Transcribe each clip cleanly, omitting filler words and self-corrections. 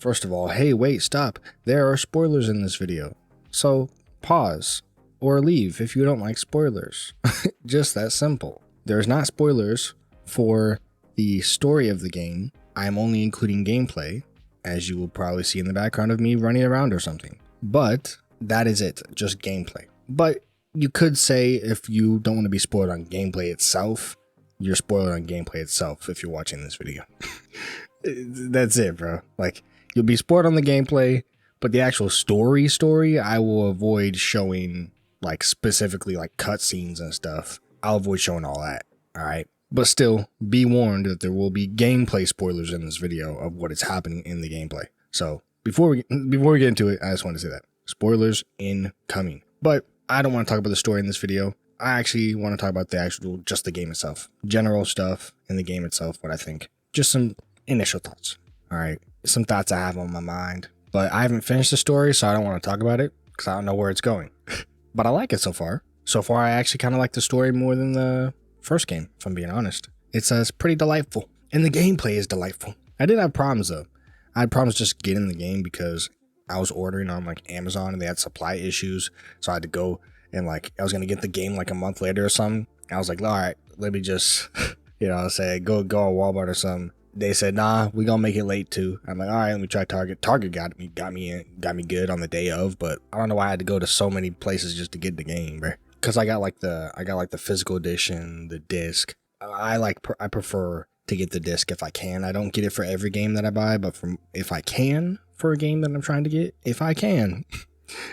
First of all, hey, wait, stop. There are spoilers in this video. So pause or leave if you don't like spoilers. Just that simple. There's not spoilers for the story of the game. I'm only including gameplay, as you will probably see in the background of me running around or something. But that is it, just gameplay. But you could say if you don't want to be spoiled on gameplay itself, you're spoiled on gameplay itself if you're watching this video. That's it, bro. Like, you'll be spoiled on the gameplay, but the actual story, I will avoid showing, like, specifically, like, cutscenes and stuff. I'll avoid showing all that, alright? But still, be warned that there will be gameplay spoilers in this video of what is happening in the gameplay. So, before we get into it, I just want to say that. Spoilers incoming. But I don't want to talk about the story in this video. I actually want to talk about just the game itself. General stuff in the game itself, what I think. Just some initial thoughts, alright? Some thoughts I have on my mind. But I haven't finished the story, so I don't want to talk about it, because I don't know where it's going. But I like it so far. So far, I actually kind of like the story more than the first game, if I'm being honest. It's pretty delightful, and the gameplay is delightful. I did have problems, though. I had problems just getting the game because I was ordering on, like, Amazon, and they had supply issues, so I had to go, and, like, I was going to get the game, like, a month later or something. I was like, all right, let me just, say, go on Walmart or something. They said, nah, we gonna make it late too. I'm like, all right, let me try Target. Target got me good on the day of, but I don't know why I had to go to so many places just to get the game, bro. Cause I got like the physical edition, the disc. I prefer to get the disc if I can. I don't get it for every game that I buy, but if I can for a game that I'm trying to get, if I can,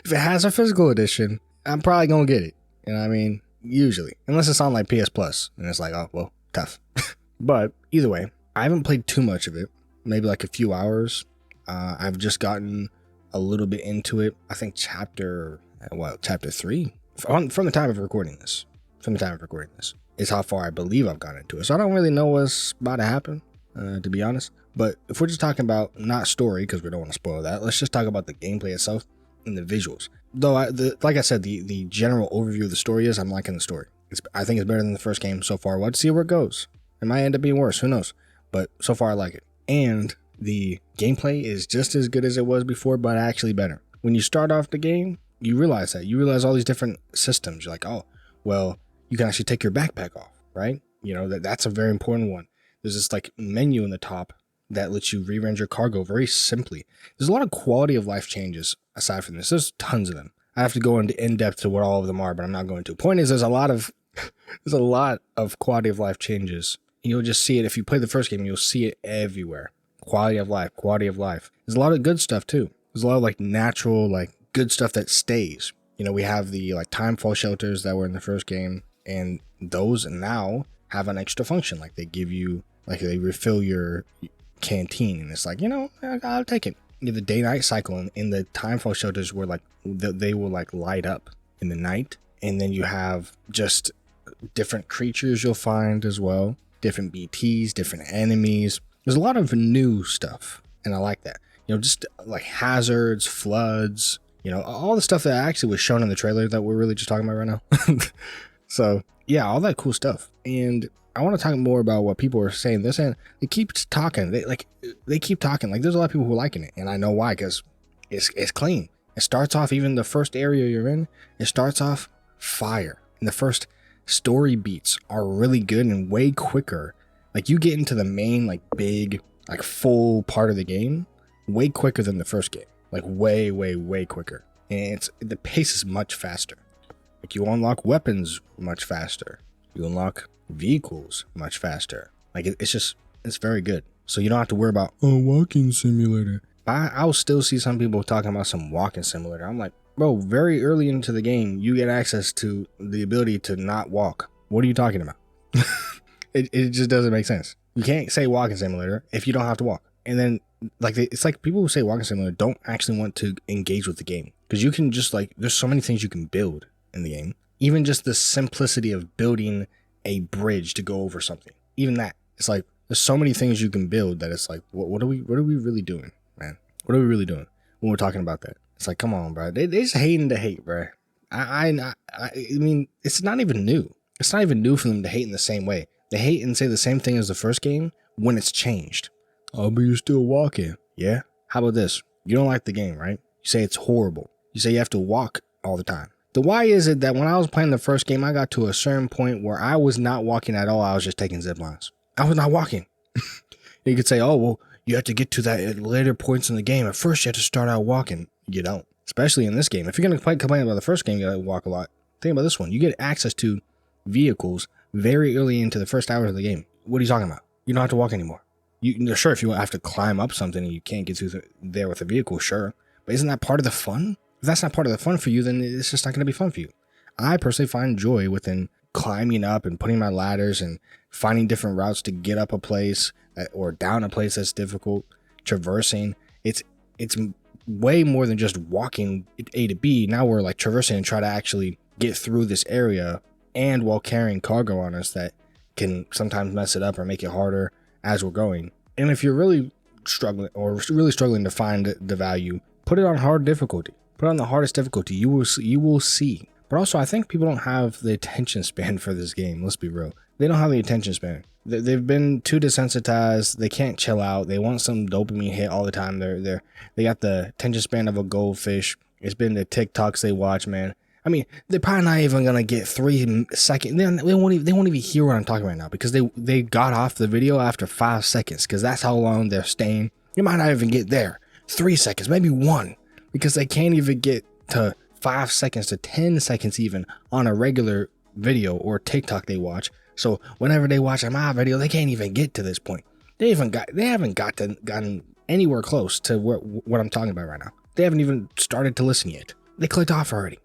if it has a physical edition, I'm probably gonna get it. You know what I mean? Usually, unless it's on like PS Plus, and it's like, oh well, tough. But either way. I haven't played too much of it, maybe like a few hours. I've just gotten a little bit into it. I think chapter 3 from the time of recording this. Is how far I believe I've gotten into it. So I don't really know what's about to happen, to be honest. But if we're just talking about not story, because we don't want to spoil that, let's just talk about the gameplay itself and the visuals. Though, like I said, the general overview of the story is I'm liking the story. I think it's better than the first game so far. Let's see where it goes. It might end up being worse. Who knows? But so far I like it. And the gameplay is just as good as it was before, but actually better. When you start off the game, you realize that. You realize all these different systems. You're like, oh, well, you can actually take your backpack off, right? You know, that's a very important one. There's this like menu in the top that lets you rearrange your cargo very simply. There's a lot of quality of life changes aside from this. There's tons of them. I have to go into in-depth to what all of them are, but I'm not going to. Point is, there's a lot of quality of life changes. You'll just see it. If you play the first game, you'll see it everywhere. Quality of life. There's a lot of good stuff too. There's a lot of like natural, like good stuff that stays. You know, we have the like timefall shelters that were in the first game, and those now have an extra function. Like they give you, like they refill your canteen, and it's like, you know, I'll take it. You have the day-night cycle in the timefall shelters where like they will like light up in the night, and then you have just different creatures you'll find as well. Different BTs, different enemies. There's a lot of new stuff, and I like that. You know, just like hazards, floods, you know, all the stuff that actually was shown in the trailer that we're really just talking about right now. So, yeah, all that cool stuff. And I want to talk more about what people are saying. They're saying they keep talking. They keep talking. Like, there's a lot of people who are liking it, and I know why, because it's clean. It starts off, even the first area you're in, it starts off fire. And the first story beats are really good and way quicker. Like you get into the main like big like full part of the game way quicker than the first game. Like way quicker. And the pace is much faster. Like you unlock weapons much faster. You unlock vehicles much faster. Like it's very good. So you don't have to worry about walking simulator. I'll still see some people talking about some walking simulator. I'm like, bro, very early into the game, you get access to the ability to not walk. What are you talking about? It just doesn't make sense. You can't say walking simulator if you don't have to walk. And then, like, it's like people who say walking simulator don't actually want to engage with the game. Because you can just, like, there's so many things you can build in the game. Even just the simplicity of building a bridge to go over something. Even that. It's like, there's so many things you can build that it's like, what are we really doing, man? What are we really doing when we're talking about that? It's like, come on, bro. They just hating to hate, bro. I mean, it's not even new. It's not even new for them to hate in the same way. They hate and say the same thing as the first game when it's changed. Oh, but you're still walking. Yeah? How about this? You don't like the game, right? You say it's horrible. You say you have to walk all the time. Then why is it that when I was playing the first game, I got to a certain point where I was not walking at all. I was just taking zip lines. I was not walking. You could say, oh, well, you have to get to that at later points in the game. At first, you have to start out walking. You don't. Especially in this game. If you're going to complain about the first game, you got to walk a lot. Think about this one. You get access to vehicles very early into the first hours of the game. What are you talking about? You don't have to walk anymore. Sure, if you have to climb up something and you can't get through there with a vehicle, sure. But isn't that part of the fun? If that's not part of the fun for you, then it's just not going to be fun for you. I personally find joy within climbing up and putting my ladders and finding different routes to get up a place or down a place that's difficult, traversing. It's way more than just walking A to B. Now we're like traversing and try to actually get through this area, and while carrying cargo on us that can sometimes mess it up or make it harder as we're going. And if you're really struggling to find the value, put it on hard difficulty. Put it on the hardest difficulty. You will see. But also, I think people don't have the attention span for this game. Let's be real. They don't have the attention span. They've been too desensitized. They can't chill out. They want some dopamine hit all the time. They got the attention span of a goldfish. It's been the TikToks they watch, man. I mean, they're probably not even gonna get 3 seconds. They won't even hear what I'm talking right now because they got off the video after 5 seconds because that's how long they're staying. You might not even get there. 3 seconds, maybe 1, because they can't even get to 5 seconds to 10 seconds even on a regular video or TikTok they watch. So whenever they watch my video, they can't even get to this point. They haven't gotten anywhere close to what I'm talking about right now. They haven't even started to listen yet. They clicked off already.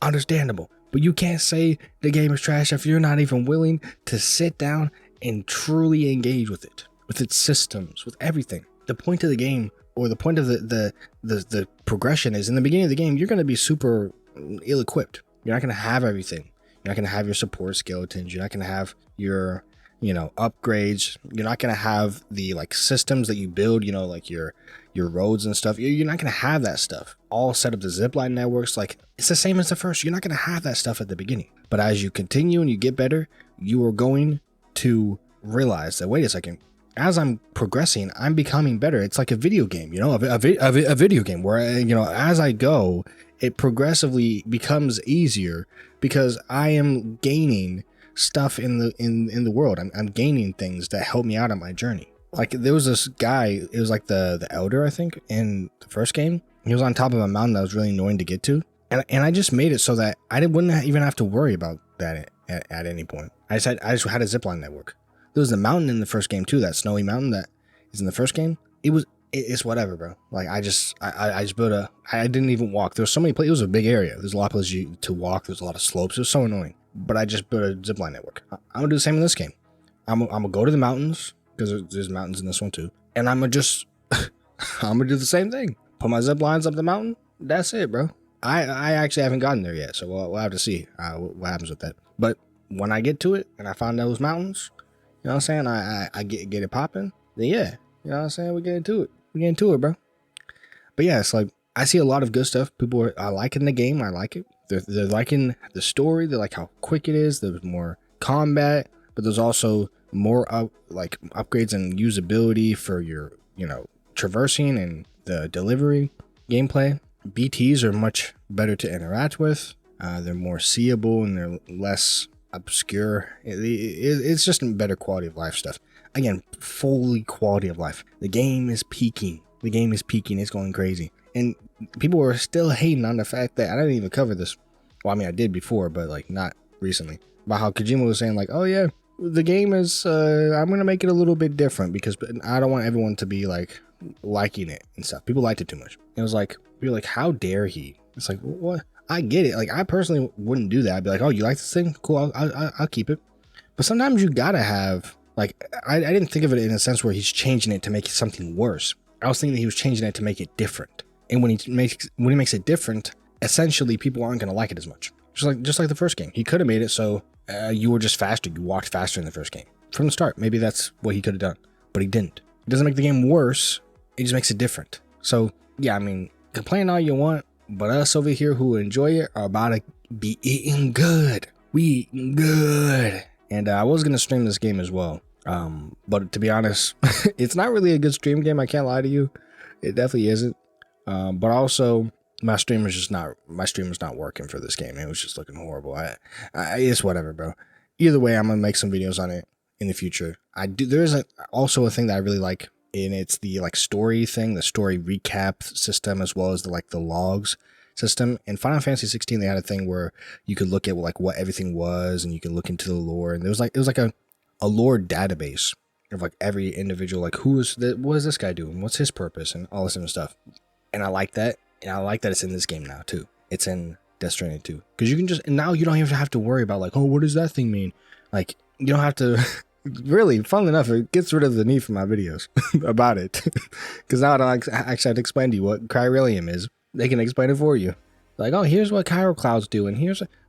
Understandable. But you can't say the game is trash if you're not even willing to sit down and truly engage with it, with its systems, with everything. The point of the game, or the point of the progression, is in the beginning of the game, you're going to be super ill-equipped. You're not going to have everything. You're not going to have your support skeletons. You're not going to have your, upgrades. You're not going to have the systems that you build, like your roads and stuff. You're not going to have that stuff all set up. The zipline networks, it's the same as the first. You're not going to have that stuff at the beginning. But as you continue and you get better, you are going to realize that, wait a second, as I'm progressing, I'm becoming better. It's like a video game, a video game where, as I go, it progressively becomes easier because I am gaining stuff in the world. I'm gaining things that help me out on my journey. Like there was this guy, it was like the elder, I think, in the first game. He was on top of a mountain that was really annoying to get to. And I just made it so that I wouldn't even have to worry about that at any point. I just had a zipline network. There was a mountain in the first game too, that snowy mountain that is in the first game. It's whatever, bro. Like I just built I didn't even walk. There was so many places. It was a big area. There's a lot of places to walk. There's a lot of slopes. It was so annoying. But I just built a zipline network. I'm gonna do the same in this game. I'm gonna go to the mountains because there's mountains in this one too. And I'm gonna do the same thing. Put my zip lines up the mountain. That's it, bro. I actually haven't gotten there yet, so we'll have to see what happens with that. But when I get to it and I find those mountains, you know what I'm saying? I get it popping. Then yeah, you know what I'm saying? We get into it. We get into it, bro. But yeah, it's like I see a lot of good stuff. People are liking the game. I like it. They're liking the story. They like how quick it is. There's more combat, but there's also more upgrades and usability for your traversing and the delivery gameplay. BTs are much better to interact with. They're more seeable and they're less obscure. It's just a better quality of life stuff. Again, fully quality of life. The game is peaking. It's going crazy. And people are still hating on the fact that I didn't even cover this. Well, I mean, I did before, but not recently. About how Kojima was saying oh yeah, the game is, I'm going to make it a little bit different because I don't want everyone to be liking it and stuff. People liked it too much. It was we were how dare he? It's what? I get it. I personally wouldn't do that. I'd be oh, you like this thing? Cool. I'll keep it. But sometimes you gotta have, I didn't think of it in a sense where he's changing it to make it something worse. I was thinking that he was changing it to make it different. And when he makes it different, essentially people aren't going to like it as much. Just like the first game. He could have made it so you were just faster. You walked faster in the first game. From the start. Maybe that's what he could have done. But he didn't. It doesn't make the game worse. It just makes it different. So, yeah, I mean, complain all you want, but us over here who enjoy it are about to be eating good. We eating good. And I was going to stream this game as well. But to be honest, it's not really a good stream game. I can't lie to you. It definitely isn't. But also my streamer's not working for this game. It was just looking horrible. It's whatever, bro. Either way, I'm gonna make some videos on it in the future. There's also a thing that I really like, and it's the like story thing, the story recap system, as well as the logs system. In Final Fantasy 16, they had a thing where you could look at like what everything was, and you could look into the lore, and it was like a lore database of like every individual, like what is this guy doing, what's his purpose, and all this different stuff. And I like that, and I like that it's in this game now too. It's in Death Stranding 2, because you can just, and now you don't even have to worry about like, oh, what does that thing mean? Like, you don't have to. Really, funnily enough, it gets rid of the need for my videos about it, because now I don't actually have to explain to you what chiralium is. They can explain it for you. Like, oh, here's what chiral clouds do, and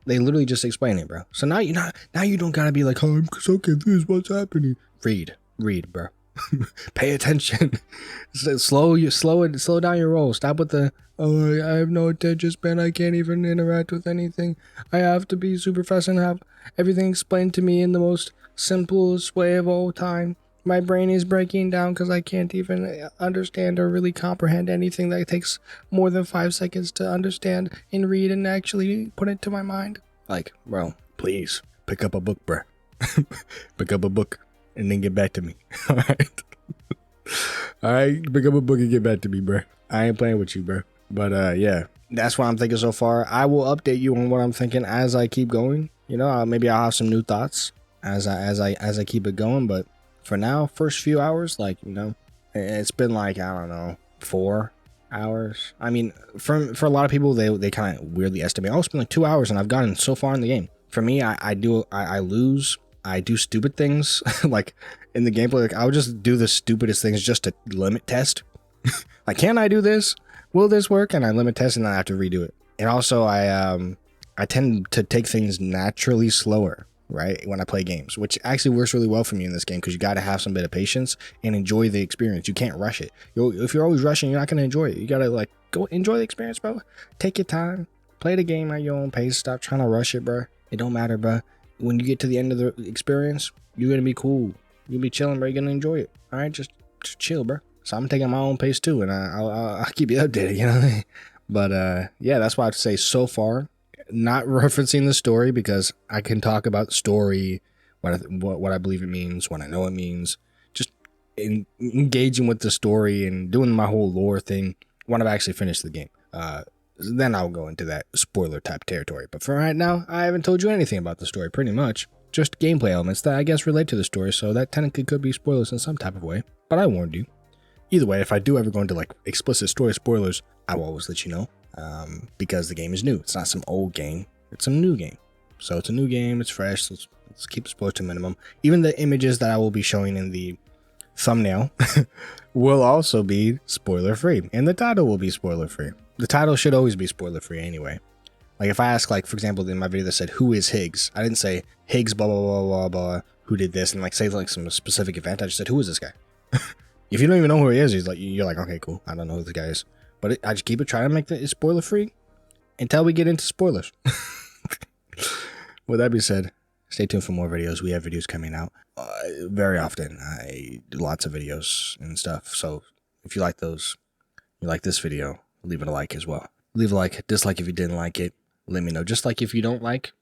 they literally just explain it, bro. So now you don't gotta be like, oh, I'm so confused, what's happening? Read, bro. Pay attention. Slow down your roll. Stop with the, oh, I have no attention span, I can't even interact with anything. I have to be super fast and have everything explained to me in the most simplest way of all time. My brain is breaking down because I can't even understand or really comprehend anything that takes more than 5 seconds to understand and read and actually put it to my mind. Like, bro, please pick up a book, bro. Pick up a book and then get back to me. All right. All right, pick up a book and get back to me, bro. I ain't playing with you, bro. But yeah, that's what I'm thinking so far. I will update you on what I'm thinking as I keep going. You know, maybe I'll have some new thoughts as I keep it going. But for now, first few hours, like, you know, it's been like, I don't know, 4 hours. I mean, for a lot of people, they kind of weirdly estimate, oh, it's been like 2 hours and I've gotten so far in the game. For me, I lose. I do stupid things like in the gameplay. Like, I would just do the stupidest things just to limit test. Like, can I do this? Will this work? And I limit test and then I have to redo it. And also I tend to take things naturally slower, right, when I play games, which actually works really well for me in this game, because you got to have some bit of patience and enjoy the experience. You can't rush it. If you're always rushing, you're not going to enjoy it. You got to like go enjoy the experience, bro. Take your time, play the game at your own pace. Stop trying to rush it, bro. It don't matter, bro. When you get to the end of the experience, you're going to be cool. You'll be chilling, bro. You're going to enjoy it. All right, just chill, bro. So I'm taking my own pace too, and I'll keep you updated, you know what I mean? But yeah, that's what I have to say so far. Not referencing the story, because I can talk about the story, what I believe it means, what I know it means. Just engaging with the story and doing my whole lore thing when I've actually finished the game. Then I'll go into that spoiler type territory. But for right now, I haven't told you anything about the story, pretty much. Just gameplay elements that I guess relate to the story, so that technically could be spoilers in some type of way. But I warned you. Either way, if I do ever go into like explicit story spoilers, I will always let you know. Because the game is new. It's not some old game. It's a new game. So it's a new game. It's fresh. So let's keep the spoilers to a minimum. Even the images that I will be showing in the thumbnail will also be spoiler free. And the title will be spoiler free. The title should always be spoiler free anyway. Like if I ask, like, for example, in my video that said, who is Higgs? I didn't say Higgs, blah, blah, blah, blah, blah, who did this, and like say like some specific event. I just said, who is this guy? If you don't even know who he is, you're like, okay, cool. I don't know who this guy is. But I just keep it, try to make it spoiler free until we get into spoilers. With that being said, stay tuned for more videos. We have videos coming out very often. I do lots of videos and stuff. So if you like those, you like this video, leave it a like as well. Leave a like, dislike if you didn't like it. Let me know. Just like if you don't like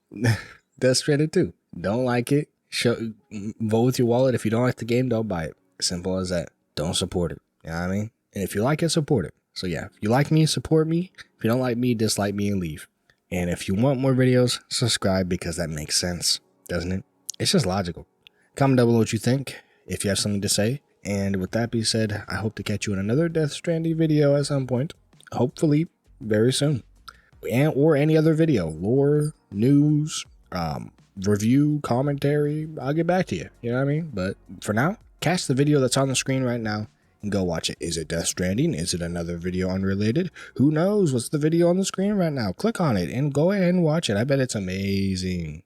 Death Stranding 2. Don't like it. Vote with your wallet. If you don't like the game, don't buy it. Simple as that. Don't support it. You know what I mean? And if you like it, support it. So yeah, if you like me, support me. If you don't like me, dislike me and leave. And if you want more videos, subscribe, because that makes sense, doesn't it? It's just logical. Comment down below what you think, if you have something to say. And with that being said, I hope to catch you in another Death Stranding video at some point. Hopefully very soon. Or any other video. Lore, news, review, commentary. I'll get back to you. You know what I mean? But for now, catch the video that's on the screen right now and go watch it. Is it Death Stranding? Is it another video unrelated? Who knows? What's the video on the screen right now? Click on it and go ahead and watch it. I bet it's amazing.